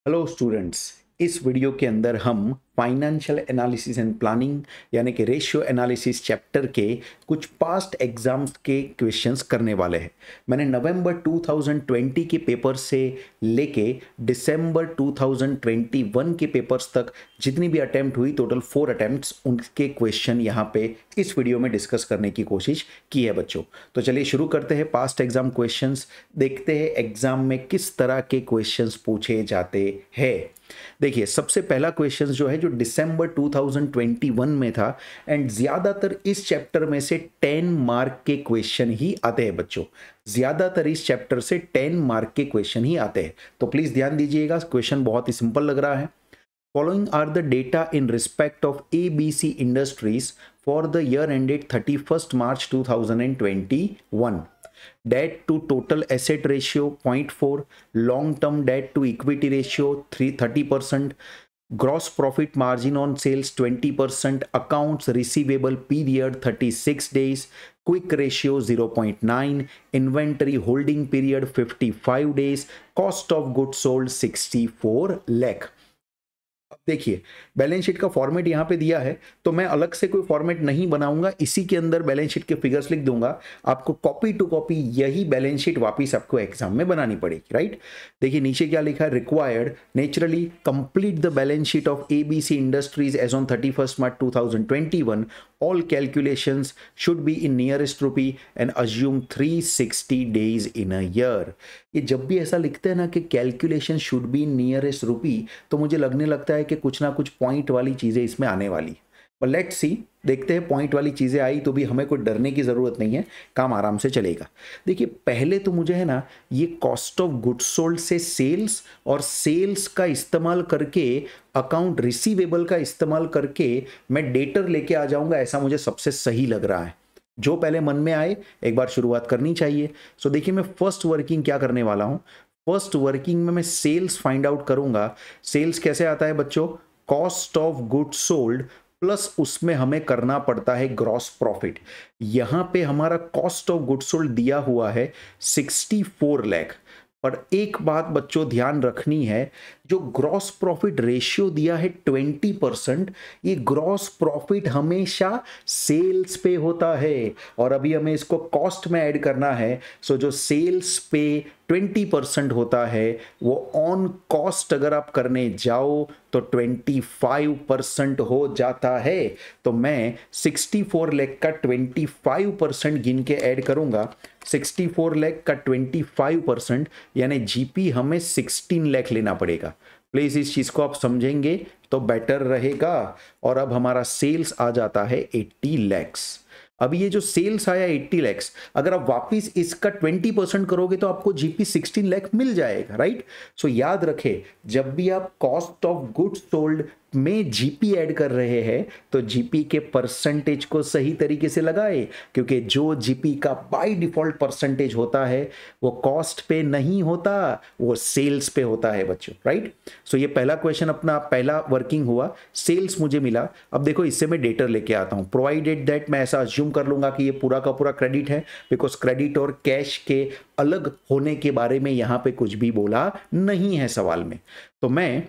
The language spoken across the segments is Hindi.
Hello students. इस वीडियो के अंदर हम फाइनेंशियल एनालिसिस एंड प्लानिंग यानी कि रेशियो एनालिसिस चैप्टर के कुछ पास्ट एग्जाम्स के क्वेश्चंस करने वाले हैं। मैंने नवंबर 2020 के पेपर से लेके दिसंबर 2021 के पेपर्स तक जितनी भी अटेम्प्ट हुई, टोटल 4 अटेम्प्ट्स, उनके क्वेश्चन यहाँ पे इस वीडियो में डिस्कस करने की कोशिश की है बच्चों। तो चलिए शुरू करते हैं पास्ट एग्जाम क्वेश्चंस, देखते हैं एग्जाम में किस तरह के क्वेश्चंस पूछे जाते हैं। देखिए सबसे पहला क्वेश्चन जो है जो दिसंबर 2021 में था, एंड ज्यादातर इस चैप्टर में से 10 मार्क के क्वेश्चन ही आते हैं बच्चों। ज्यादातर इस चैप्टर से 10 मार्क के क्वेश्चन ही आते हैं, तो प्लीज ध्यान दीजिएगा। क्वेश्चन बहुत ही सिंपल लग रहा है। Following are the data in respect of ABC Industries for the year ended 31st March 2021. Debt to total asset ratio 0.4, long-term debt to equity ratio 30%, gross profit margin on sales 20%, accounts receivable period 36 days, quick ratio 0.9, inventory holding period 55 days, cost of goods sold 64 lakh। अब देखिए बैलेंस शीट का फॉर्मेट यहाँ पे दिया है, तो मैं अलग से कोई फॉर्मेट नहीं बनाऊंगा, इसी के अंदर बैलेंस शीट के फिगर्स लिख दूंगा। आपको कॉपी टू कॉपी यही बैलेंस शीट वापस आपको एग्जाम में बनानी पड़ेगी, राइट। देखिए नीचे क्या लिखा है, required naturally complete the balance sheet of ABC industries as on 31st March 2021। all calculations should be in nearest rupee and assume 360 days in a year। ये जब भी ऐसा लिखते हैं ना कि कैलकुलेशन शुड बी नियरेस्ट रूपी, तो मुझे लगने लगता है कि कुछ ना कुछ पॉइंट वाली चीजें इसमें आने वाली। पर लेट्स सी, देखते हैं पॉइंट वाली चीजें आई तो भी हमें कोई डरने की जरूरत नहीं है, काम आराम से चलेगा। देखिए पहले तो मुझे है ना ये कॉस्ट ऑफ गुड्स सोल्ड से सेल्स और सेल्स का इस्तेमाल करके, अकाउंट रिसीवेबल का इस्तेमाल करके मैं डेटर लेके आ जाऊंगा, ऐसा मुझे सबसे सही लग रहा है। जो पहले मन में आए एक बार शुरुआत करनी चाहिए। सो देखिए मैं फर्स्ट वर्किंग क्या करने वाला हूं। फर्स्ट वर्किंग में मैं सेल्स फाइंड आउट करूंगा। सेल्स कैसे आता है बच्चों, cost of goods sold plus उसमें हमें करना पड़ता है ग्रॉस प्रॉफिट। यहां पे हमारा कॉस्ट ऑफ गुड्स सोल्ड दिया हुआ है 64 लाख। पर एक बात बच्चों ध्यान रखनी है, जो ग्रॉस प्रॉफिट रेशियो दिया है 20%, ये ग्रॉस प्रॉफिट हमेशा सेल्स पे होता है और अभी हमें इसको कॉस्ट में ऐड करना है। सो जो सेल्स पे 20% होता है वो ऑन कॉस्ट अगर आप करने जाओ तो 25% हो जाता है। तो मैं 64 लाख का 25% गिन के ऐड करूंगा। 64 लाख का 25% यानी जीपी हमें 16 लाख लेना पड़ेगा। प्लीज इस चीज को आप समझेंगे तो बेटर रहेगा। और अब हमारा सेल्स आ जाता है 80 लैक्स। अब ये जो सेल्स आया 80 लैक्स, अगर आप वापिस इसका 20% करोगे तो आपको जीपी 16 लाख मिल जाएगा, राइट। सो याद रखे, जब भी आप कॉस्ट ऑफ गुड्स सोल्ड में जीपी ऐड कर रहे हैं तो जीपी के परसेंटेज को सही तरीके से लगाए, क्योंकि जो जीपी का बाय डिफॉल्ट परसेंटेज होता है वो कॉस्ट पे नहीं होता, वो सेल्स पे होता है बच्चों, राइट। सो ये पहला क्वेश्चन अपना पहला वर्किंग हुआ, सेल्स मुझे मिला। अब देखो इससे मैं डेटर लेके आता हूं, प्रोवाइडेड दैट मैं ऐसा अज्यूम कर लूंगा कि ये पूरा का पूरा क्रेडिट है, बिकॉज क्रेडिट और कैश के अलग होने के बारे में यहां पे कुछ भी बोला नहीं है सवाल में। तो मैं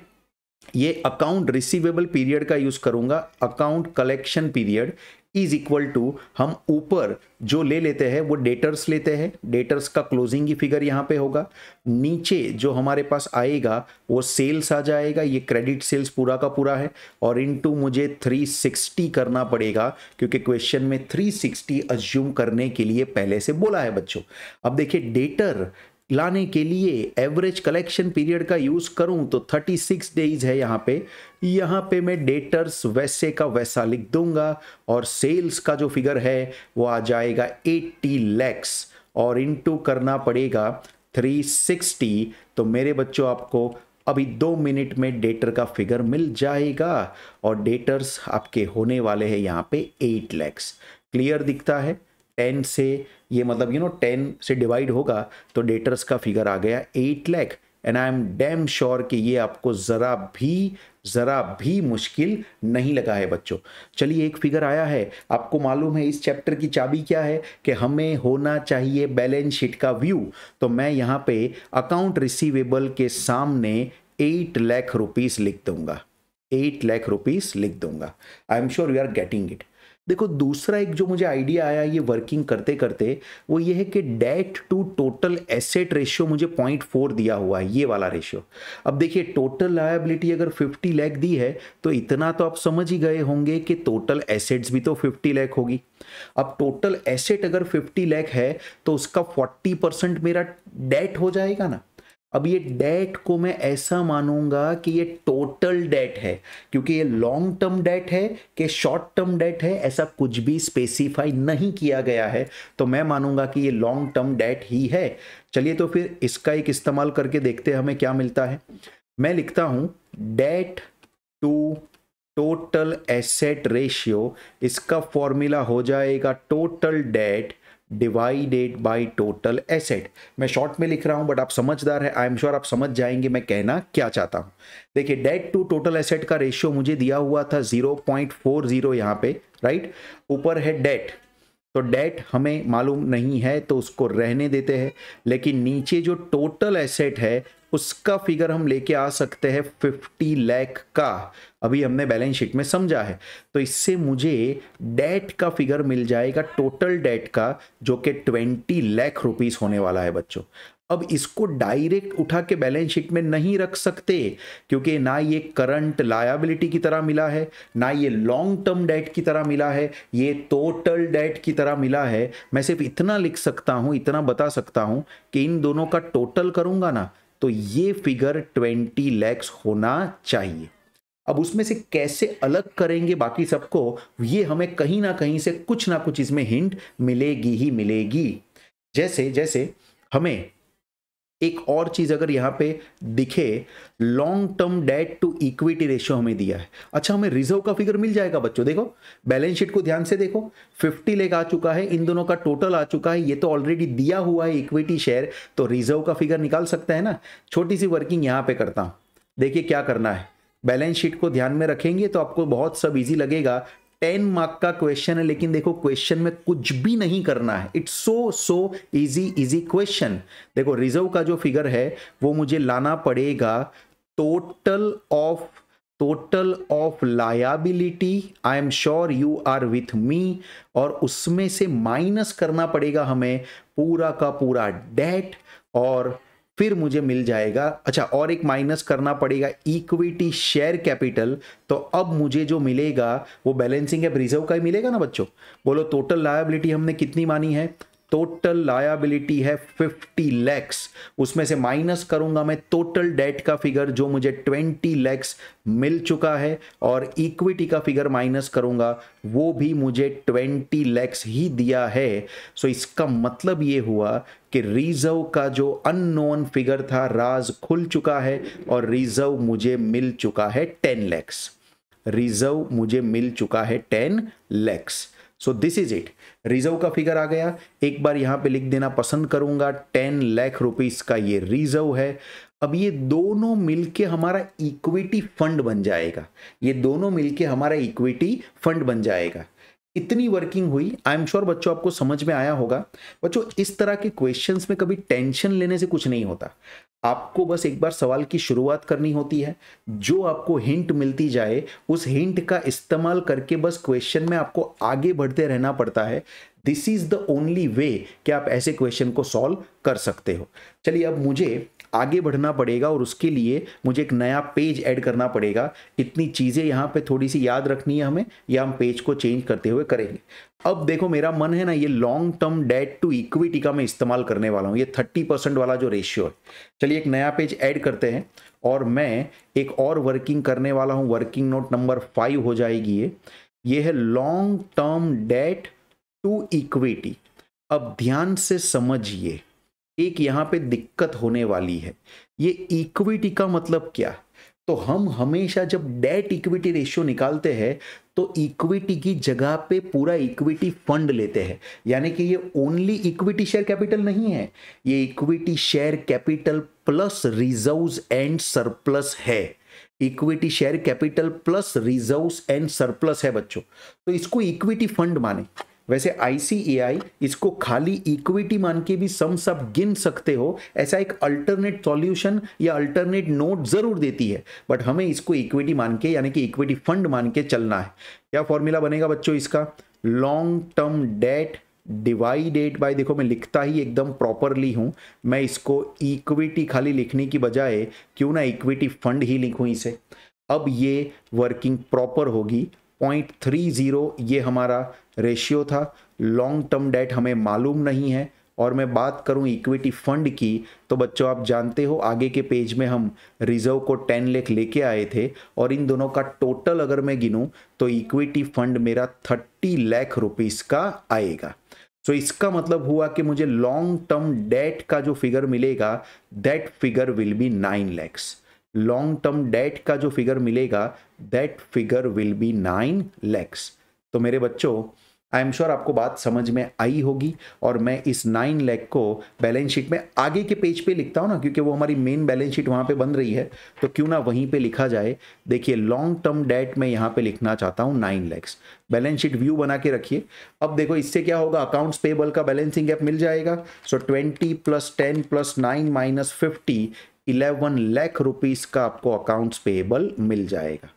ये अकाउंट रिसीवेबल पीरियड का यूज करूंगा। Account collection period is equal to, हम ऊपर जो ले लेते हैं वो डेटर्स लेते हैं, डेटर्स का क्लोजिंग की फिगर यहां पे होगा। नीचे जो हमारे पास आएगा वो सेल्स आ जाएगा, ये क्रेडिट सेल्स पूरा का पूरा है, और इनटू मुझे 360 करना पड़ेगा, क्योंकि क्वेश्चन में 360 अज्यूम करने के लिए पहले से बोला है बच्चों। अब देखिए डेटर लाने के लिए एवरेज कलेक्शन पीरियड का यूज करूं तो 36 डेज है यहां पे मैं डेटर्स वैसे का वैसा लिख दूंगा, और सेल्स का जो फिगर है वो आ जाएगा 80 लैक्स, और इनटू करना पड़ेगा 360। तो मेरे बच्चों आपको अभी 2 मिनट में डेटर का फिगर मिल जाएगा, और डेटर्स आपके होने वाले हैं यहाँ पे 8 लैक्स। क्लियर दिखता है, 10 से ये मतलब 10 से डिवाइड होगा तो डेटर्स का फिगर आ गया 8 lakh. And I am damn sure कि ये आपको जरा भी मुश्किल नहीं लगा है बच्चों। चलिए एक फिगर आया है, आपको मालूम है इस चैप्टर की चाबी क्या है कि हमें होना चाहिए बैलेंस शीट का व्यू। तो मैं यहाँ पे अकाउंट रिसीवेबल के सामने 8 लाख रुपीस लिख दूंगा, 8 लाख रुपीस लिख दूंगा। I am sure you are getting it. देखो दूसरा एक जो मुझे आइडिया आया ये वर्किंग करते करते, वो ये है कि debt to total asset ratio मुझे 0.4 दिया हुआ है, ये वाला रेशियो। अब देखिए टोटल लायबिलिटी अगर 50 लाख दी है तो इतना तो आप समझ ही गए होंगे कि टोटल एसेट्स भी तो 50 लाख होगी। अब टोटल एसेट अगर 50 लाख है तो उसका 40% मेरा डेट हो जाएगा ना। अब ये डेट को मैं ऐसा मानूंगा कि ये टोटल डेट है, क्योंकि ये लॉन्ग टर्म डेट है कि शॉर्ट टर्म डेट है ऐसा कुछ भी स्पेसिफाई नहीं किया गया है, तो मैं मानूंगा कि ये लॉन्ग टर्म डेट ही है। चलिए तो फिर इसका एक इस्तेमाल करके देखते हैं हमें क्या मिलता है। मैं लिखता हूं debt to total asset ratio, इसका फॉर्मूला हो जाएगा total debt divided by total asset. मैं शॉर्ट में लिख रहा हूं बट आप समझदार है, आई एम श्योर आप समझ जाएंगे मैं कहना क्या चाहता हूं। देखिए डेट टू टोटल एसेट का रेशियो मुझे दिया हुआ था 0.40 यहां पे, राइट। ऊपर है डेट, तो डेट हमें मालूम नहीं है तो उसको रहने देते हैं, लेकिन नीचे जो टोटल एसेट है उसका फिगर हम लेके आ सकते हैं 50 लाख का, अभी हमने बैलेंस शीट में समझा है। तो इससे मुझे डेट का फिगर मिल जाएगा टोटल डेट का, जो कि 20 लाख रुपीस होने वाला है बच्चों। अब इसको डायरेक्ट उठा के बैलेंस शीट में नहीं रख सकते, क्योंकि ना ये करंट लायबिलिटी की तरह मिला है, ना ये लॉन्ग टर्म डेट की तरह मिला है, ये टोटल डेट की तरह मिला है। मैं सिर्फ इतना लिख सकता हूं, इतना बता सकता हूं कि इन दोनों का टोटल करूंगा ना तो ये फिगर 20 लाख होना चाहिए। अब उसमें से कैसे अलग करेंगे बाकी सबको, ये हमें कहीं ना कहीं से कुछ ना कुछ इसमें हिंट मिलेगी ही मिलेगी। जैसे जैसे हमें एक और चीज अगर यहां पे दिखे, long term debt to equity ratio हमें दिया है। अच्छा हमें रिजर्व का फिगर मिल जाएगा बच्चों। देखो बैलेंस शीट को ध्यान से देखो, 50 लाख आ चुका है, इन दोनों का टोटल आ चुका है, ये तो ऑलरेडी दिया हुआ है इक्विटी शेयर, तो रिजर्व का फिगर निकाल सकते हैं ना। छोटी सी वर्किंग यहां पे करता हूं, देखिए क्या करना है। बैलेंस शीट को ध्यान में रखेंगे तो आपको बहुत सब इजी लगेगा। 10 मार्क का क्वेश्चन है, लेकिन देखो क्वेश्चन में कुछ भी नहीं करना है, इट्स सो इजी क्वेश्चन। देखो रिजर्व का जो फिगर है वो मुझे लाना पड़ेगा total of liability, I am sure you are with me, और उसमें से माइनस करना पड़ेगा हमें पूरा का पूरा डेट, और फिर मुझे मिल जाएगा, अच्छा और एक माइनस करना पड़ेगा इक्विटी शेयर कैपिटल। तो अब मुझे जो मिलेगा वो बैलेंसिंग एप रिजर्व का ही मिलेगा ना बच्चों। बोलो टोटल लायबिलिटी हमने कितनी मानी है, टोटल लायबिलिटी है 50 लाख, उसमें से माइनस करूंगा मैं टोटल डेट का फिगर जो मुझे 20 लाख मिल चुका है, और इक्विटी का फिगर माइनस करूंगा वो भी मुझे 20 लाख ही दिया है। सो इसका मतलब ये हुआ कि रिजर्व का जो अननोन फिगर था राज खुल चुका है, और रिजर्व मुझे मिल चुका है 10 लाख, रिजर्व मुझे मिल चुका है 10 lakh. So this is it, reserve का फिगर आ गया। एक बार यहां पे लिख देना पसंद करूंगा, 10 लाख रुपीस का ये रिजर्व है। अब ये दोनों मिलके हमारा इक्विटी फंड बन जाएगा, ये दोनों मिलके हमारा इक्विटी फंड बन जाएगा। इतनी वर्किंग हुई, आई एम श्योर बच्चों आपको समझ में आया होगा। बच्चों इस तरह के क्वेश्चंस में कभी टेंशन लेने से कुछ नहीं होता, आपको बस एक बार सवाल की शुरुआत करनी होती है, जो आपको हिंट मिलती जाए उस हिंट का इस्तेमाल करके बस क्वेश्चन में आपको आगे बढ़ते रहना पड़ता है। This is the only way कि आप ऐसे क्वेश्चन को सॉल्व कर सकते हो। चलिए अब मुझे आगे बढ़ना पड़ेगा, और उसके लिए मुझे एक नया पेज ऐड करना पड़ेगा। इतनी चीजें यहाँ पे थोड़ी सी याद रखनी है हमें, या हम पेज को चेंज करते हुए करेंगे। अब देखो मेरा मन है ना, ये long term debt to equity का मैं इस्तेमाल करने वाला हूँ, ये 30% वाला जो रेशियो है। चलिए एक नया पेज ऐड करते हैं, और मैं एक और वर्किंग करने वाला हूँ, वर्किंग नोट नंबर 5 हो जाएगी ये है long term debt to equity. अब ध्यान से समझिए, एक यहां पे दिक्कत होने वाली है। ये इक्विटी का मतलब क्या, तो हम हमेशा जब डेट इक्विटी रेशियो निकालते हैं तो इक्विटी की जगह पे पूरा इक्विटी फंड लेते हैं, यानी कि ये ओनली इक्विटी शेयर कैपिटल नहीं है, ये equity share capital plus reserves and surplus है। Equity share capital plus reserves and surplus है बच्चों, तो इसको इक्विटी फंड माने। वैसे ICAI इसको खाली इक्विटी मान के भी सम्स आप गिन सकते हो, ऐसा एक अल्टरनेट सॉल्यूशन या अल्टरनेट नोट जरूर देती है, बट हमें इसको इक्विटी मान के यानी कि इक्विटी फंड मान के चलना है। क्या फॉर्मूला बनेगा बच्चों इसका? Long term date divided bye, देखो मैं लिखता ही एकदम प्रॉपरली हूं, मैं इसको इक्विटी खाली लिखने की बजाय क्यों ना इक्विटी फंड ही लिखूं इसे। अब ये वर्किंग प्रॉपर होगी। 0.30 ये हमारा रेशियो था। लॉन्ग टर्म डेट हमें मालूम नहीं है, और मैं बात करूं इक्विटी फंड की तो बच्चों आप जानते हो आगे के पेज में हम रिजर्व को 10 लाख लेके आए थे, और इन दोनों का टोटल अगर मैं गिनूं तो इक्विटी फंड मेरा 30 लाख रुपीस का आएगा। सो इसका मतलब हुआ कि मुझे लॉन्ग टर्म डेट का जो फिगर मिलेगा that figure will be 9 lakhs। Long term date का जो फिगर मिलेगा that figure will be 9 lakhs। तो मेरे बच्चों आई एम श्योर आपको बात समझ में आई होगी, और मैं इस 9 लाख को बैलेंस शीट में आगे के पेज पे लिखता हूं ना, क्योंकि वो हमारी मेन बैलेंस शीट वहां पे बन रही है, तो क्यों ना वहीं पे लिखा जाए। देखिए लॉन्ग टर्म डेट में यहां पे लिखना चाहता हूं 9 lakhs। बैलेंस शीट व्यू बना के रखिए। अब देखो इससे क्या होगा, अकाउंट्स पेबल का बैलेंसिंग गैप मिल जाएगा। सो 20 + 10 + 9 - 50 11 लाख रुपीस का आपको अकाउंट्स पेबल मिल जाएगा।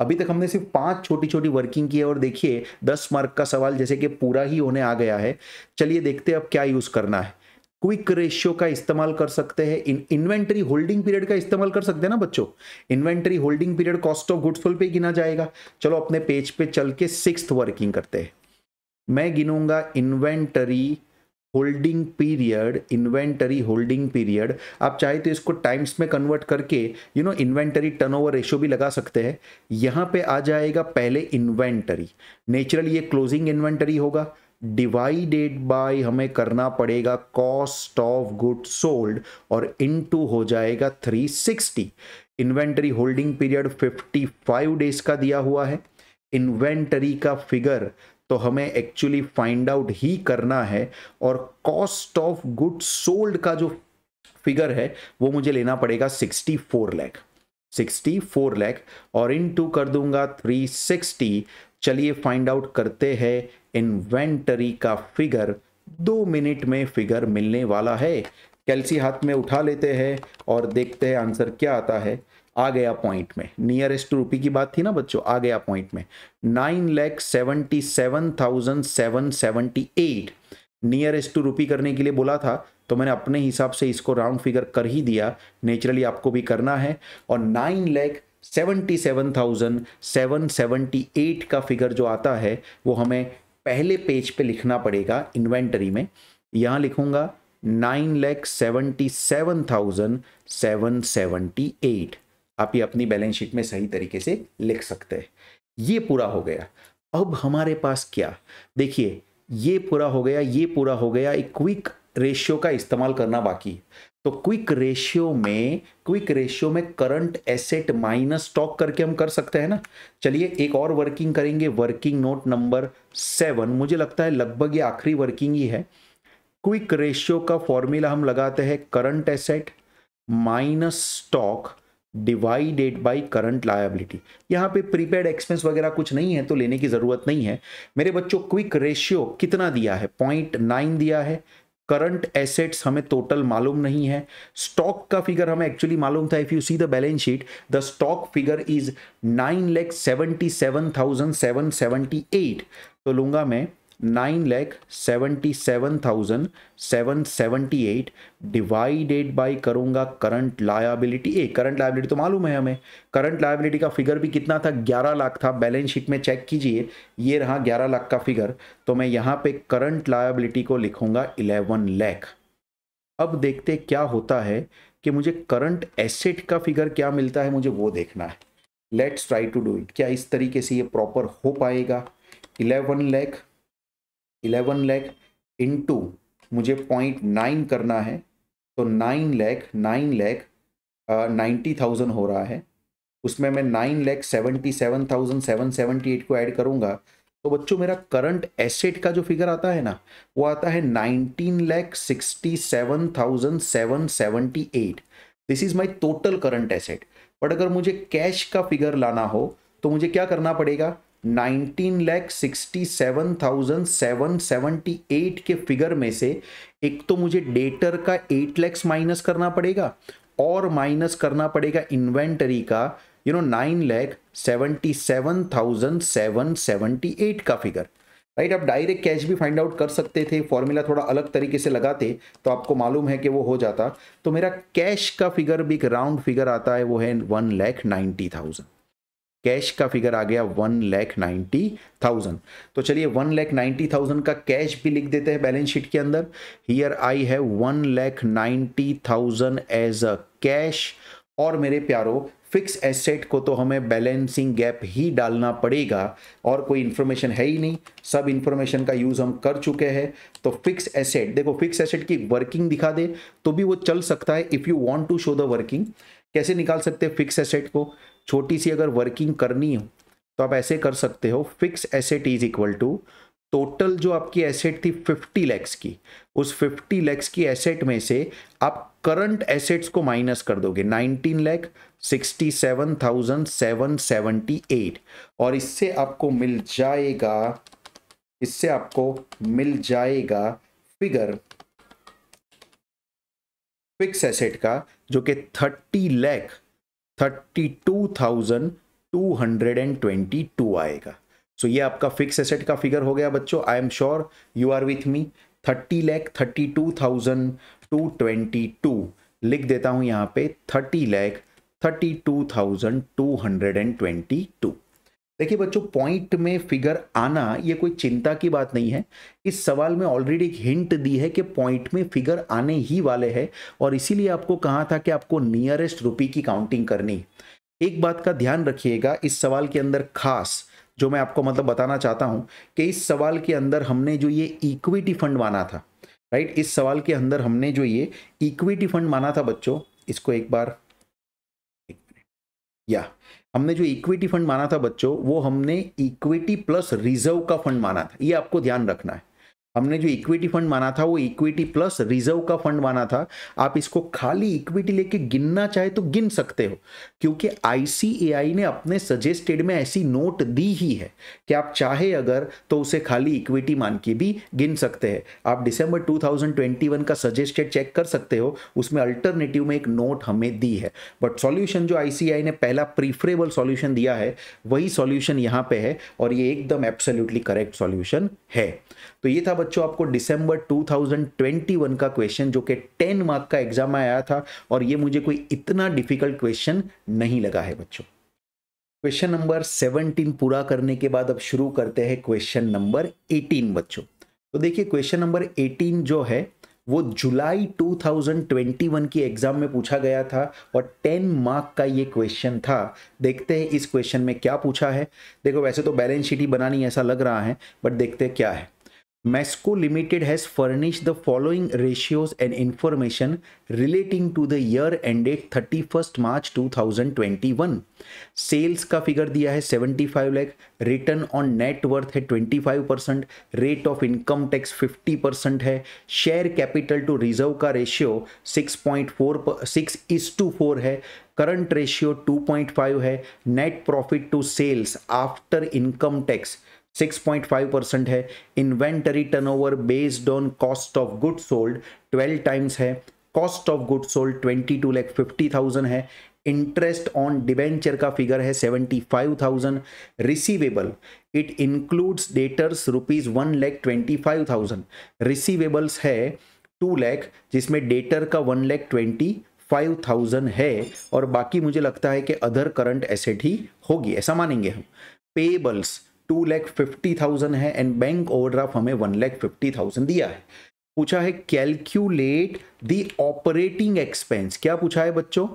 अभी तक हमने सिर्फ 5 छोटी छोटी वर्किंग की है, और देखिए 10 मार्क का सवाल जैसे कि पूरा ही होने आ गया है। चलिए देखते हैं अब क्या यूज करना है। क्विक रेशियो का इस्तेमाल कर सकते हैं, इन्वेंटरी होल्डिंग पीरियड का इस्तेमाल कर सकते हैं ना बच्चों। Inventory holding period cost of goods sold पे गिना जाएगा। चलो अपने पेज पे चल के 6th वर्किंग करते हैं। मैं गिनूंगा inventory holding period, inventory holding period. आप चाहे तो इसको टाइम्स में कन्वर्ट करके इन्वेंटरी टर्नओवर रेशियो भी लगा सकते हैं। यहां पे आ जाएगा पहले इन्वेंटरी, नेचुरली ये क्लोजिंग इन्वेंटरी होगा, डिवाइडेड बाय हमें करना पड़ेगा कॉस्ट ऑफ गुड्स सोल्ड, और इनटू हो जाएगा 360। इन्वेंटरी होल्डिंग पीरियड 55 डेज का दिया हुआ है। इन्वेंटरी का फिगर तो हमें एक्चुअली फाइंड आउट ही करना है, और कॉस्ट ऑफ गुड्स सोल्ड का जो फिगर है वो मुझे लेना पड़ेगा 64 लाख, 64 लाख, और इनटू कर दूंगा 360। चलिए फाइंड आउट करते हैं इन्वेंटरी का फिगर। 2 मिनट में फिगर मिलने वाला है। कैलसी हाथ में उठा लेते हैं और देखते हैं आंसर क्या आता है। आ गया पॉइंट में, नियरेस्ट टू रुपी की बात थी ना बच्चों, आ गया पॉइंट में। 9,77,778 नियरेस्ट टू रुपी करने के लिए बोला था, तो मैंने अपने हिसाब से इसको राउंड फिगर कर ही दिया। नेचुरली आपको भी करना है। और 9,77,778 का फिगर जो आता है वो हमें पहले पेज पे लिखना पड़ेगा इन्वेंटरी में। यहां लिखूंगा 9,77,778। आप ये अपनी बैलेंस शीट में सही तरीके से लिख सकते हैं। ये पूरा हो गया। अब हमारे पास क्या, देखिए ये पूरा हो गया, ये पूरा हो गया। एक क्विक रेशियो का इस्तेमाल करना बाकी। तो क्विक रेशियो में करंट एसेट माइनस स्टॉक करके हम कर सकते हैं ना। चलिए एक और वर्किंग करेंगे, वर्किंग नोट नंबर 7। मुझे लगता है लगभग ये आखिरी वर्किंग ही है। क्विक रेशियो का फॉर्मूला हम लगाते हैं current asset minus stock divided by current liability. यहां पे प्रीपेड एक्सपेंस वगैरह कुछ नहीं है तो लेने की जरूरत नहीं है मेरे बच्चों। क्विक रेशियो कितना दिया है? 0.9 दिया है। करंट एसेट्स हमें टोटल मालूम नहीं है। स्टॉक का फिगर हमें एक्चुअली मालूम था। If you see the balance sheet the stock figure is 9,77,778। तो लूंगा मैं 9,77,778 डिवाइडेड बाय करूंगा करंट लायबिलिटी। करंट लायबिलिटी तो मालूम है हमें। करंट लायबिलिटी का फिगर भी कितना था? 11 लाख था। बैलेंस शीट में चेक कीजिए, ये रहा 11 लाख का फिगर। तो मैं यहां पे करंट लायबिलिटी को लिखूंगा 11 लाख। अब देखते क्या होता है कि मुझे करंट एसेट का फिगर क्या मिलता है, मुझे वो देखना है। Let's try to do it. क्या इस तरीके से ये प्रॉपर हो पाएगा? 11 लाख इंटू मुझे 0.9 करना है, तो 9 लाख 90,000 हो रहा है। उसमें मैं 9,77,778 को ऐड करूंगा तो बच्चों मेरा करंट एसेट का जो फिगर आता है ना वो आता है 19,67,778। This is my total current asset. But अगर मुझे कैश का फिगर लाना हो तो मुझे क्या करना पड़ेगा? 19,67,778 के फिगर में से एक तो मुझे डेटर का 8 लाख माइनस करना पड़ेगा और माइनस करना पड़ेगा इन्वेंटरी का 9,77,778 का फिगर, राइट। आप डायरेक्ट कैश भी फाइंड आउट कर सकते थे, फॉर्मूला थोड़ा अलग तरीके से लगाते तो आपको मालूम है कि वो हो जाता। तो मेरा कैश का फिगर भी एक राउंड फिगर आता है, वो है 1,90,000। कैश का फिगर आ गया 1,90,000। तो चलिए 1,90,000 का कैश भी लिख देते हैं बैलेंस शीट के अंदर। हियर आई है 1,90,000 एज अ कैश। और मेरे प्यारो फिक्स एसेट को तो हमें बैलेंसिंग गैप ही डालना पड़ेगा, और कोई इंफॉर्मेशन है ही नहीं, सब इंफॉर्मेशन का यूज हम कर चुके हैं। तो फिक्स एसेट, देखो फिक्स एसेट की वर्किंग दिखा दे तो भी वो चल सकता है। If you want to show the working, कैसे निकाल सकते हैं फिक्स एसेट को? छोटी सी अगर वर्किंग करनी हो तो आप ऐसे कर सकते हो, fix asset is equal to total जो आपकी एसेट थी 50 लैक्स की, उस 50 लैक्स की एसेट में से आप करंट एसेट्स को माइनस कर दोगे 19,67,778, और इससे आपको मिल जाएगा फिगर फिक्स एसेट का, जो कि 30,32,222 आएगा। सो ये आपका फिक्स एसेट का फिगर हो गया बच्चों। I am sure you are with me. 30,32,222 लिख देता हूं यहां पे, 30,32,222। देखिए बच्चों, पॉइंट में फिगर आना ये कोई चिंता की बात नहीं है। इस सवाल में ऑलरेडी एक हिंट दी है कि पॉइंट में फिगर आने ही वाले हैं, और इसीलिए आपको कहा था कि आपको नियरेस्ट रुपी की काउंटिंग करनी। एक बात का ध्यान रखिएगा, इस सवाल के अंदर खास जो मैं आपको मतलब बताना चाहता हूं कि इस सवाल के अंदर हमने जो ये इक्विटी फंड माना था, राइट, इस सवाल के अंदर हमने जो ये इक्विटी फंड माना था बच्चों, इसको एक बार हमने जो इक्विटी फंड माना था बच्चों, वो हमने इक्विटी प्लस रिजर्व का फंड माना था। ये आपको ध्यान रखना है। हमने जो इक्विटी फंड माना था वो इक्विटी प्लस रिजर्व का फंड माना था। आप इसको खाली इक्विटी लेके गिनना चाहे तो गिन सकते हो, क्योंकि आईसीएआई ने अपने सजेस्टेड में ऐसी नोट दी ही है कि आप चाहे अगर तो उसे खाली इक्विटी मान के भी गिन सकते हैं। आप दिसंबर 2021 का सजेस्टेड चेक कर सकते हो, उसमें अल्टरनेटिव में एक नोट हमें दी है। बट सॉल्यूशन जो आईसीएआई ने पहला प्रीफरेबल सॉल्यूशन दिया है वही सॉल्यूशन यहाँ पे है, और ये एकदम एब्सोल्युटली करेक्ट सॉल्यूशन है। तो ये था बच्चों आपको दिसंबर 2021 का क्वेश्चन, जो कि 10 मार्क का एग्जाम में आया था, और ये मुझे कोई इतना डिफिकल्ट क्वेश्चन नहीं लगा है बच्चों। क्वेश्चन नंबर 17 पूरा करने के बाद अब शुरू करते हैं क्वेश्चन नंबर 18 बच्चों। तो देखिए क्वेश्चन नंबर 18 जो है वो जुलाई 2021 की एग्जाम में पूछा गया था, और 10 मार्क का ये क्वेश्चन था। देखते हैं इस क्वेश्चन में क्या पूछा है। देखो वैसे तो बैलेंस शीट ही बनानी ऐसा लग रहा है, बट देखते हैं क्या है। Mesco Limited has furnished the following ratios and information relating to the year ended 31st March 2021. Sales का फिगर दिया है 75 lakh, return on net worth है 25%, रेट ऑफ इनकम टैक्स 50% है, शेयर कैपिटल टू रिजर्व का रेशियो 6:4 है, करंट रेशियो 2.5 है, net profit to sales after income tax 6.5% है, inventory turnover based on cost of good sold 12 times है, कॉस्ट ऑफ गुड सोल्ड 22,50,000 है, इंटरेस्ट ऑन डिबेंचर का फिगर है 75,000, receivable it includes debtors ₹1,25,000, receivables है 2 लाख जिसमें डेटर का 1,25,000 है, और बाकी मुझे लगता है कि अदर करंट एसेट ही होगी, ऐसा मानेंगे हम। पेबल्स 2,50,000 है, एंड बैंक ओवरड्राफ्ट हमें 1,50,000 दिया है। पूछा है कैलकुलेट द ऑपरेटिंग एक्सपेंस। क्या पूछा है बच्चों?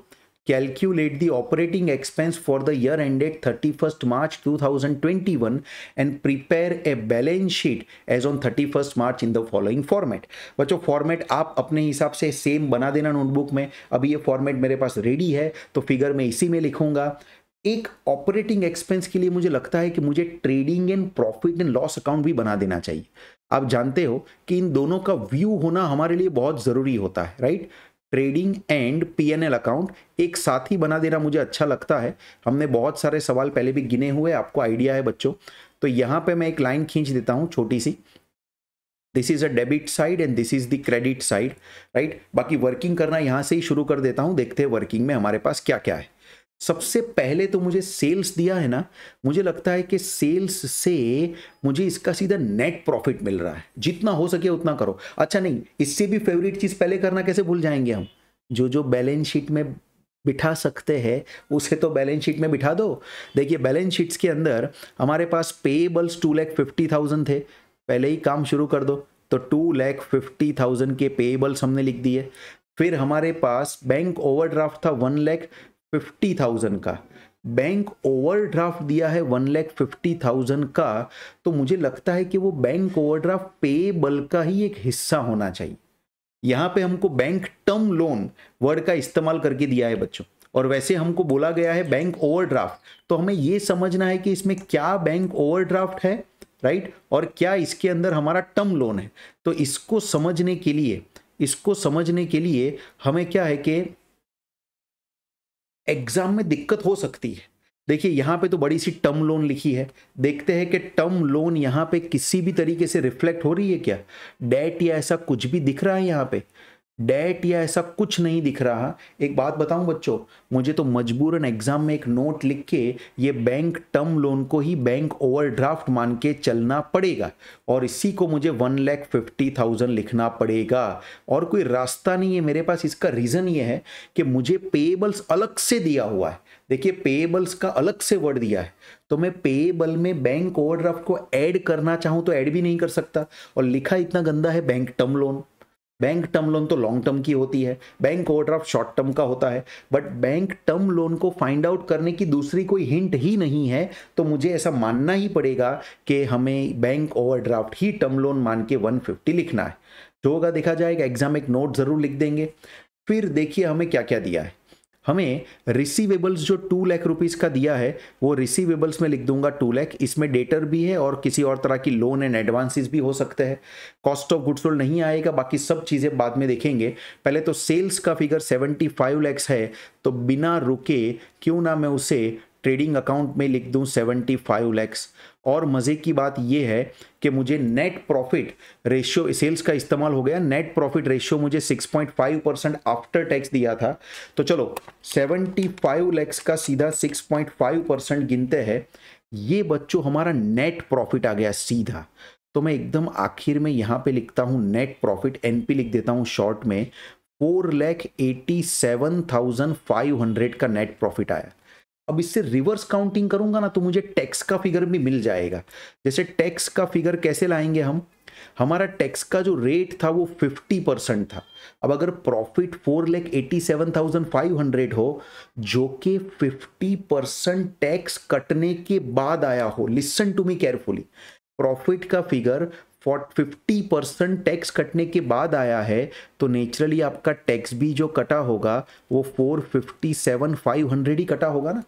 Calculate the operating expense for the year ended 31st March 2021 and prepare a balance sheet as on 31st March in the following format. बच्चों फॉर्मेट आप अपने हिसाब से सेम बना देना नोटबुक में। अभी ये फॉर्मेट मेरे पास रेडी है, तो फिगर में इसी में लिखूंगा। एक ऑपरेटिंग एक्सपेंस के लिए मुझे लगता है कि मुझे trading and profit and loss account भी बना देना चाहिए। आप जानते हो कि इन दोनों का व्यू होना हमारे लिए बहुत जरूरी होता है, right. Trading and PNL account एक साथ ही बना देना मुझे अच्छा लगता है। हमने बहुत सारे सवाल पहले भी गिने हुए, आपको आइडिया है बच्चों। तो यहाँ पे मैं एक लाइन खींच देता हूँ छोटी सी, this is a debit side and this is the credit side, right. बाकी वर्किंग करना यहाँ से ही शुरू कर देता हूँ, देखते हैं वर्किंग में हमारे पास क्या क्या है। सबसे पहले तो मुझे सेल्स दिया है ना, मुझे लगता है कि सेल्स से मुझे इसका सीधा नेट प्रॉफिट मिल रहा है, जितना हो सके उतना करो। अच्छा नहीं, इससे भी फेवरेट चीज पहले करना कैसे भूल जाएंगे हम, जो जो बैलेंस शीट में बिठा सकते हैं उसे तो बैलेंस शीट में बिठा दो। देखिए बैलेंस शीट्स के अंदर हमारे पास पेबल्स 2,50,000 थे, पहले ही काम शुरू कर दो, तो 2,50,000 के पेबल्स हमने लिख दिए। फिर हमारे पास बैंक ओवरड्राफ्ट था 1,50,000 का, बैंक ओवरड्राफ्ट दिया है 1,50,000 का, तो मुझे लगता है कि वो बैंक ओवरड्राफ्ट पेबल का ही एक हिस्सा होना चाहिए। यहां पे हमको बैंक टर्म लोन वर्ड का इस्तेमाल करके दिया है बच्चों, और वैसे हमको बोला गया है बैंक ओवरड्राफ्ट, तो हमें यह समझना है कि इसमें क्या बैंक ओवरड्राफ्ट है, राइट, और क्या इसके अंदर हमारा टर्म लोन है। तो इसको समझने के लिए हमें क्या है कि एग्जाम में दिक्कत हो सकती है। देखिए यहां पे तो बड़ी सी टर्म लोन लिखी है, देखते हैं कि टर्म लोन यहां पे किसी भी तरीके से रिफ्लेक्ट हो रही है क्या, डेट या ऐसा कुछ भी दिख रहा है यहां पे, डेट या ऐसा कुछ नहीं दिख रहा। एक बात बताऊं बच्चों, मुझे तो मजबूरन एग्जाम में एक नोट लिख के ये बैंक टर्म लोन को ही बैंक ओवरड्राफ्ट मान के चलना पड़ेगा, और इसी को मुझे 1,50,000 लिखना पड़ेगा, और कोई रास्ता नहीं है मेरे पास। इसका रीजन ये है कि मुझे पेएबल्स अलग से दिया हुआ है, देखिए पेएबल्स का अलग से वर्ड दिया है, तो मैं पेएबल में बैंक ओवरड्राफ्ट को ऐड करना चाहूं तो ऐड भी नहीं कर सकता, और लिखा इतना गंदा है bank term loan. Bank term loan तो लॉन्ग टर्म की होती है, बैंक ओवरड्राफ्ट शॉर्ट टर्म का होता है, बट बैंक टर्म लोन को फाइंड आउट करने की दूसरी कोई हिंट ही नहीं है, तो मुझे ऐसा मानना ही पड़ेगा कि हमें बैंक ओवरड्राफ्ट ही टर्म लोन मान के 150 लिखना है। जो होगा देखा जाएगा, एग्जाम एक नोट जरूर लिख देंगे। फिर देखिए हमें क्या क्या दिया है, हमें रिसीवेबल्स जो 2 लाख रुपीस का दिया है, वो रिसीवेबल्स में लिख दूंगा 2 लाख, इसमें डेटर भी है और किसी और तरह की लोन एंड एडवांसेस भी हो सकते हैं। कॉस्ट ऑफ गुड्स सोल्ड नहीं आएगा, बाकी सब चीज़ें बाद में देखेंगे। पहले तो सेल्स का फिगर 75 लैक्स है, तो बिना रुके क्यों ना मैं उसे ट्रेडिंग अकाउंट में लिख दूं 75 लैक्स। और मज़े की बात यह है कि मुझे नेट प्रॉफिट रेशियो, सेल्स का इस्तेमाल हो गया, नेट प्रॉफिट रेशियो मुझे 6.5% आफ्टर टैक्स दिया था, तो चलो 75 लैक्स का सीधा 6.5% गिनते हैं, ये बच्चों हमारा नेट प्रॉफिट आ गया सीधा। तो मैं एकदम आखिर में यहां पे लिखता हूं नेट प्रॉफिट, एनपी लिख देता हूं शॉर्ट में, 4,87,500 का नेट प्रॉफिट आया। अब इससे रिवर्स काउंटिंग करूंगा ना तो मुझे टैक्स का फिगर भी मिल जाएगा। जैसे टैक्स का फिगर कैसे लाएंगे हम, हमारा टैक्स का जो रेट था वो 50% था। अब अगर प्रॉफिट 4,87,500 हो जो कि 50% टैक्स कटने के बाद आया हो, listen to me carefully, profit का फिगर 50% टैक्स कटने के बाद आया है, तो नेचुरली आपका टैक्स भी जो कटा होगा वो 457,500 ही कटा होगा ना,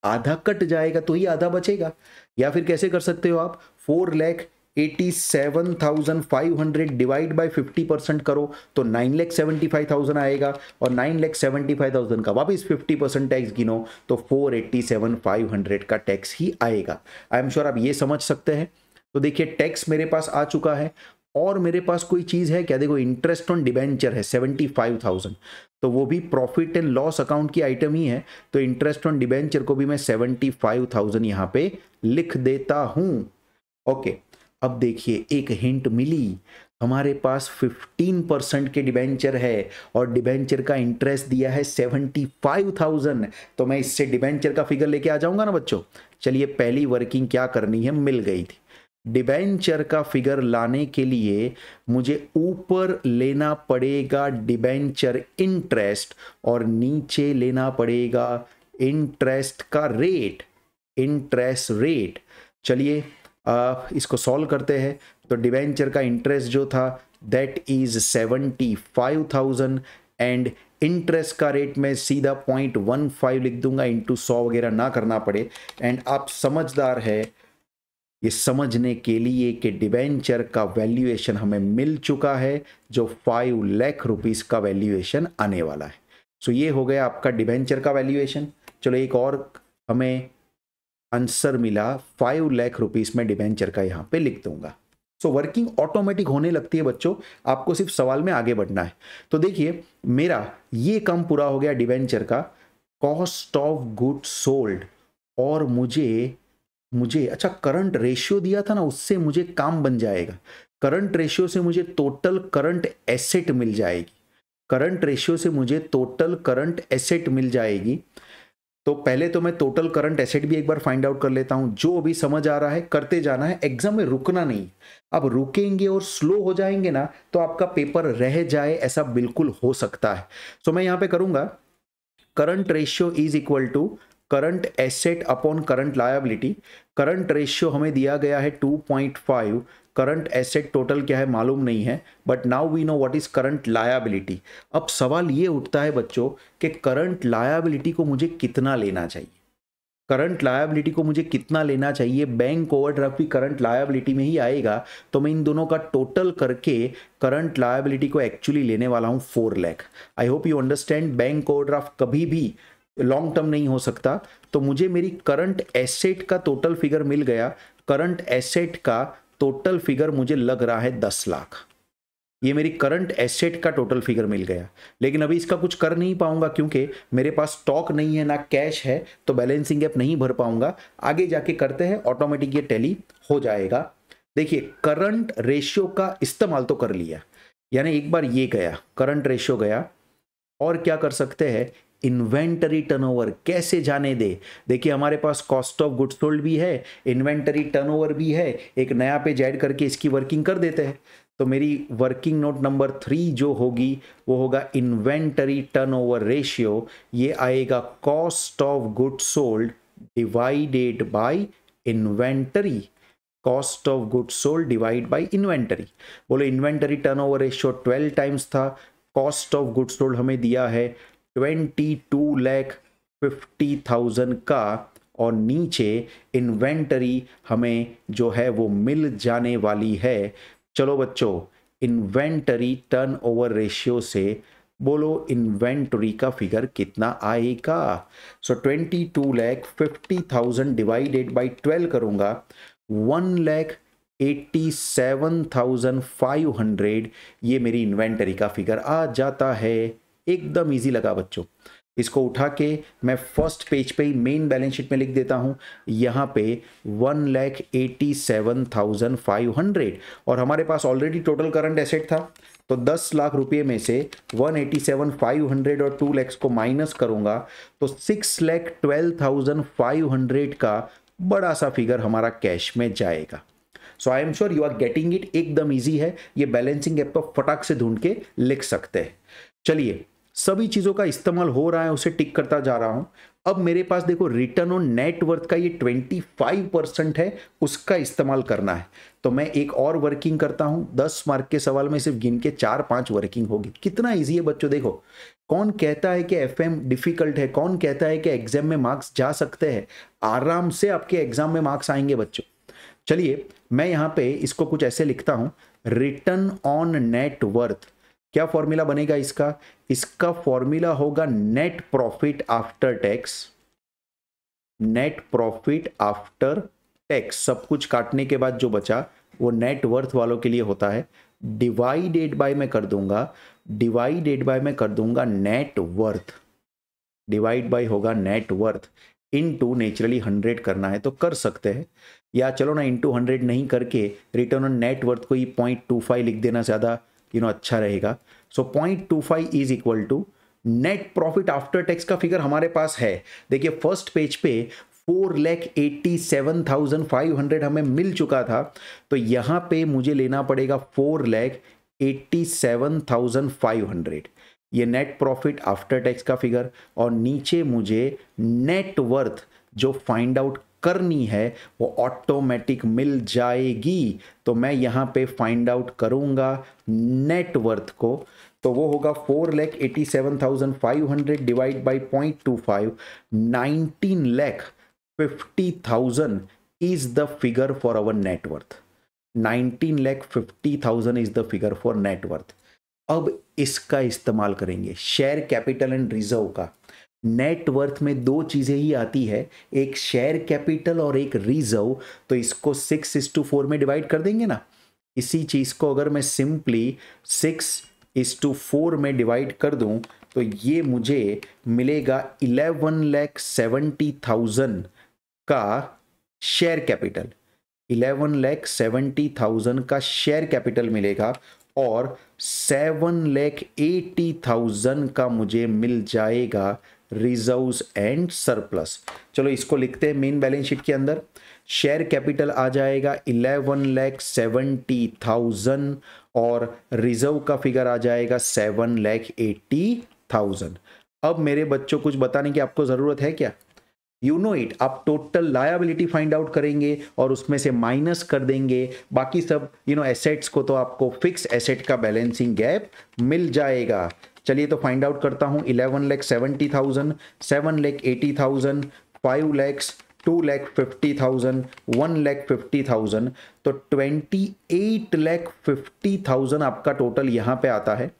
आधा कट जाएगा तो ही आधा बचेगा। या फिर कैसे कर सकते हो आप, 4,87,500 डिवाइड बाय 50% करो तो 9,75,000 आएगा, और 9,75,000 का वापस 50% टैक्स गिनो तो 4,87,500 का टैक्स ही आएगा। आई एम श्योर आप ये समझ सकते हैं। तो देखिए टैक्स मेरे पास आ चुका है, और मेरे पास कोई चीज़ है क्या, देखो इंटरेस्ट ऑन डिबेंचर है 75,000, तो वो भी प्रॉफिट एंड लॉस अकाउंट की आइटम ही है, तो इंटरेस्ट ऑन डिबेंचर को भी मैं 75,000 यहाँ पे लिख देता हूँ। ओके, अब देखिए एक हिंट मिली, हमारे पास 15% के डिबेंचर है और डिबेंचर का इंटरेस्ट दिया है 75,000, तो मैं इससे डिबेंचर का फिगर लेके आ जाऊंगा ना बच्चों। चलिए पहली वर्किंग क्या करनी है, मिल गई थी। डिबेंचर का फिगर लाने के लिए मुझे ऊपर लेना पड़ेगा डिबेंचर इंटरेस्ट और नीचे लेना पड़ेगा इंटरेस्ट का रेट, इंटरेस्ट रेट। चलिए इसको सॉल्व करते हैं। तो डिबेंचर का इंटरेस्ट जो था दैट इज 75,000 एंड इंटरेस्ट का रेट में सीधा 0.15 लिख दूंगा, इंटू 100 वगैरह ना करना पड़े। एंड आप समझदार है ये समझने के लिए कि डिबेंचर का वैल्यूएशन हमें मिल चुका है जो 5 लाख रुपीस का वैल्यूएशन आने वाला है। सो ये हो गया आपका डिबेंचर का वैल्यूएशन। चलो एक और हमें आंसर मिला 5 लाख रुपीस में डिबेंचर का यहाँ पे लिख दूंगा। सो वर्किंग ऑटोमेटिक होने लगती है बच्चों, आपको सिर्फ सवाल में आगे बढ़ना है। तो देखिए मेरा ये काम पूरा हो गया डिबेंचर का, कॉस्ट ऑफ गुड्स सोल्ड, और मुझे अच्छा करंट रेशियो दिया था ना, उससे मुझे काम बन जाएगा। करंट रेशियो से मुझे टोटल करंट एसेट मिल जाएगी, करंट रेशियो से मुझे टोटल करंट एसेट मिल जाएगी। तो पहले तो मैं टोटल करंट एसेट भी एक बार फाइंड आउट कर लेता हूं। जो अभी समझ आ रहा है करते जाना है, एग्जाम में रुकना नहीं। अब रुकेंगे और स्लो हो जाएंगे ना तो आपका पेपर रह जाए, ऐसा बिल्कुल हो सकता है। सो मैं यहां पे करूंगा current ratio is equal to current asset upon current liability. Current ratio हमें दिया गया है 2.5, करंट एसेट टोटल क्या है मालूम नहीं है, but now we know what is current liability. अब सवाल ये उठता है बच्चों कि करंट लायबिलिटी को मुझे कितना लेना चाहिए, करंट लायबिलिटी को मुझे कितना लेना चाहिए। बैंक ओवरड्राफ्ट भी करंट लायबिलिटी में ही आएगा, तो मैं इन दोनों का टोटल करके करंट लायबिलिटी को एक्चुअली लेने वाला हूं 4 lakh. I hope you understand, bank overdraft कभी भी लॉन्ग टर्म नहीं हो सकता। तो मुझे मेरी करंट एसेट का टोटल फिगर मिल गया, करंट एसेट का टोटल फिगर मुझे लग रहा है 10 लाख। ये मेरी करंट एसेट का टोटल फिगर मिल गया, लेकिन अभी इसका कुछ कर नहीं पाऊंगा क्योंकि मेरे पास स्टॉक नहीं है ना कैश है, तो बैलेंसिंग गैप नहीं भर पाऊंगा। आगे जाके करते हैं, ऑटोमेटिक ये टैली हो जाएगा। देखिए करंट रेशियो का इस्तेमाल तो कर लिया, यानी एक बार ये गया करंट रेशियो गया, और क्या कर सकते हैं इन्वेंटरी टर्नओवर कैसे जाने दे। देखिए हमारे पास कॉस्ट ऑफ गुड्स सोल्ड भी है, इन्वेंटरी टर्नओवर भी है, एक नया पेज ऐड करके इसकी वर्किंग कर देते हैं। तो मेरी वर्किंग नोट नंबर 3 जो होगी वो होगा इन्वेंटरी टर्नओवर रेशियो। ये आएगा cost of goods sold divided by inventory, cost of goods sold divide by inventory. बोलो इन्वेंटरी टर्नओवर रेशियो 12 टाइम्स था, कॉस्ट ऑफ गुड्स सोल्ड हमें दिया है 22,50,000 का, और नीचे इन्वेंटरी हमें जो है वो मिल जाने वाली है। चलो बच्चों इन्वेंटरी टर्नओवर रेशियो से बोलो इन्वेंटरी का फिगर कितना आएगा। सो 22,50,000 डिवाइडेड बाई 12 करूंगा, 1,87,500 ये मेरी इन्वेंटरी का फिगर आ जाता है। एकदम इजी लगा बच्चों। इसको उठा के मैं फर्स्ट पेज पे ही मेन बैलेंस शीट में लिख देता हूं, यहाँ पे 1,87,500, और हमारे पास ऑलरेडी टोटल करंट एसेट था, तो 10 लाख रुपए में से 187,500 और 2 लाख को माइनस करूंगा तो 6,12,500 का बड़ा सा फिगर हमारा कैश में जाएगा। So I am sure you are getting it, एकदम ईजी है, ये बैलेंसिंग गैप पर फटाक से ढूंढ के लिख सकते हैं। चलिए सभी चीजों का इस्तेमाल हो रहा है, उसे टिक करता जा रहा हूं। अब मेरे पास देखो रिटर्न ऑन नेटवर्थ का ये 25% है, उसका इस्तेमाल करना है। तो मैं एक और वर्किंग करता हूं, 10 मार्क के सवाल में सिर्फ गिन के 4-5 वर्किंग होगी। कितना इजी है बच्चों, देखो कौन कहता है कि एफएम डिफिकल्ट है, कौन कहता है कि एग्जाम में मार्क्स जा सकते हैं। आराम से आपके एग्जाम में मार्क्स आएंगे बच्चों। चलिए मैं यहां पे इसको कुछ ऐसे लिखता हूं, रिटर्न ऑन नेटवर्थ। क्या फॉर्मूला बनेगा इसका, इसका फॉर्मूला होगा net profit after tax, net profit after tax, सब कुछ काटने के बाद जो बचा वो नेट वर्थ वालों के लिए होता है, डिवाइडेड बाय मैं कर दूंगा, डिवाइडेड बाय मैं कर दूंगा नेट वर्थ, डिवाइड बाय होगा नेट वर्थ, इनटू नेचुरली 100 करना है तो कर सकते हैं, या चलो ना इनटू 100 नहीं करके रिटर्न ऑन नेट वर्थ को ही 0.25 लिख देना ज़्यादा अच्छा रहेगा। So 0.25 is equal to net profit after tax का फिगर हमारे पास है। देखिए फर्स्ट पेज पे 4,87,500 हमें मिल चुका था, तो यहां पे मुझे लेना पड़ेगा 4,87,500, ये नेट प्रॉफिट आफ्टर टैक्स का फिगर, और नीचे मुझे नेट वर्थ जो फाइंड आउट करनी है वो ऑटोमेटिक मिल जाएगी। तो मैं यहां पे फाइंड आउट करूंगा नेट वर्थ को, तो वो होगा 4,87,500 divide by 0.25, 19,50,000 is the figure for our net worth. 19,50,000 is the figure for net worth. अब इसका इस्तेमाल करेंगे शेयर कैपिटल एंड रिजर्व का। नेट वर्थ में दो चीजें ही आती है, एक शेयर कैपिटल और एक रिजर्व। तो इसको 6:4 में डिवाइड कर देंगे ना। इसी चीज को अगर मैं सिंपली 6:4 में डिवाइड कर दूं तो ये मुझे मिलेगा 11,70,000 का शेयर कैपिटल। 11,70,000 का शेयर कैपिटल मिलेगा और 7,80,000 का मुझे मिल जाएगा रिजर्व्स एंड सरप्लस। चलो इसको लिखते हैं मेन बैलेंस शीट के अंदर। शेयर कैपिटल आ जाएगा 11,70,000 और रिजर्व का फिगर आ जाएगा 7,80,000। अब मेरे बच्चों कुछ बताने की आपको जरूरत है क्या? You know it. आप टोटल लायबिलिटी फाइंड आउट करेंगे और उसमें से माइनस कर देंगे बाकी सब एसेट्स को, तो आपको फिक्स एसेट का बैलेंसिंग गैप मिल जाएगा। चलिए तो फाइंड आउट करता हूं। 11,70,000, 7,80,000, 5 lakhs, 2,50,000, 1,50,000, तो 28,50,000 आपका टोटल यहां पे आता है।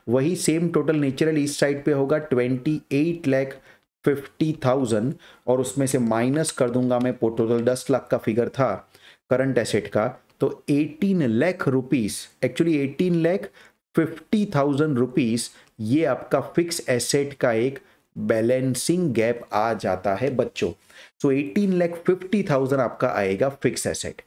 वही सेम टोटल नेचुरल इस साइड पे होगा 28,50,000 और उसमें से माइनस कर दूंगा मैं, टोटल 10 लाख का फिगर था करंट एसेट का, तो 18 लाख रुपीस, एक्चुअली 18,50,000 रुपीस ये आपका फिक्स एसेट का एक बैलेंसिंग गैप आ जाता है बच्चों। सो 18,50,000 आपका आएगा फिक्स एसेट।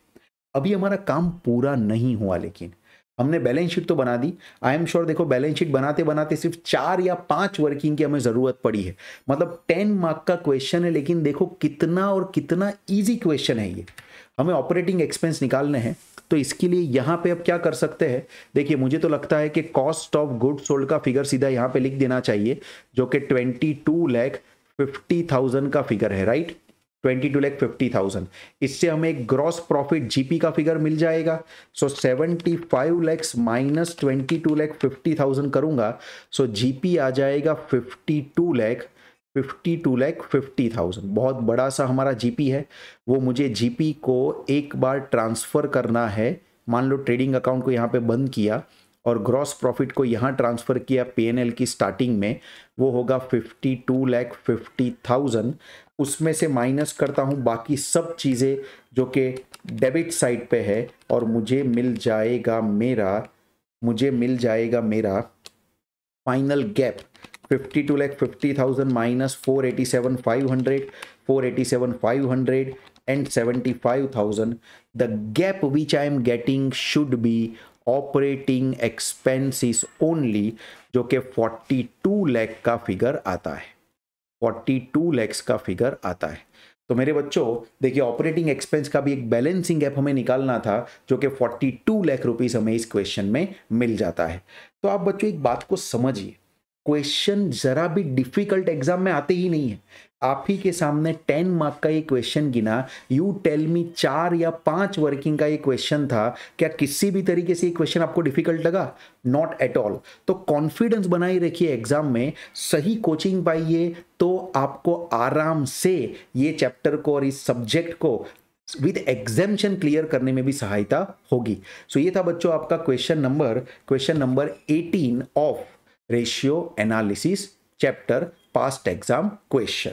अभी हमारा काम पूरा नहीं हुआ, लेकिन हमने बैलेंस शीट तो बना दी। आई एम श्योर देखो बैलेंस शीट बनाते बनाते सिर्फ 4 या 5 वर्किंग की हमें जरूरत पड़ी है। मतलब 10 मार्क का क्वेश्चन है, लेकिन देखो कितना और कितना इजी क्वेश्चन है ये। हमें ऑपरेटिंग एक्सपेंस निकालने हैं, तो इसके लिए यहां पे अब क्या कर सकते हैं, देखिए मुझे तो लगता है कि कॉस्ट ऑफ गुड सोल्ड का फिगर सीधा यहां पे लिख देना चाहिए, जो कि 22,50,000 का फिगर है, राइट। 22,50,000। इससे हमें एक ग्रॉस प्रॉफिट जीपी का फिगर मिल जाएगा। सो 75 लैक्स माइनस 22,50,000 करूंगा, सो जीपी आ जाएगा 52,50,000। बहुत बड़ा सा हमारा जीपी है। वो मुझे जीपी को एक बार ट्रांसफर करना है। मान लो ट्रेडिंग अकाउंट को यहाँ पे बंद किया और ग्रॉस प्रॉफिट को यहाँ ट्रांसफर किया पीएनएल की स्टार्टिंग में, वो होगा 52,50,000। उसमें से माइनस करता हूँ बाकी सब चीज़ें जो कि डेबिट साइड पे है और मुझे मिल जाएगा मेरा final gap 52,50,000 minus 487,500 and 75,000. The gap which I am getting should be operating expenses only, जो कि 42 लाख का फिगर आता है। 42 लाख का फिगर आता है। तो मेरे बच्चों देखिए ऑपरेटिंग एक्सपेंस का भी एक बैलेंसिंग गैप हमें निकालना था, जो कि 42 लाख रुपीस हमें इस क्वेश्चन में मिल जाता है। तो आप बच्चों एक बात को समझिए, क्वेश्चन जरा भी डिफिकल्ट एग्जाम में आते ही नहीं है। आप ही के सामने 10 मार्क का ये क्वेश्चन गिना, यू टेल मी 4 या 5 वर्किंग का ये क्वेश्चन था, क्या किसी भी तरीके से ये क्वेश्चन आपको डिफिकल्ट लगा? Not at all. तो कॉन्फिडेंस बनाए रखिए एग्जाम में, सही कोचिंग पाइए, तो आपको आराम से ये चैप्टर को और इस सब्जेक्ट को विद एग्जाम्शन क्लियर करने में भी सहायता होगी। सो ये था बच्चों आपका question number 18 of ratio analysis chapter past exam question.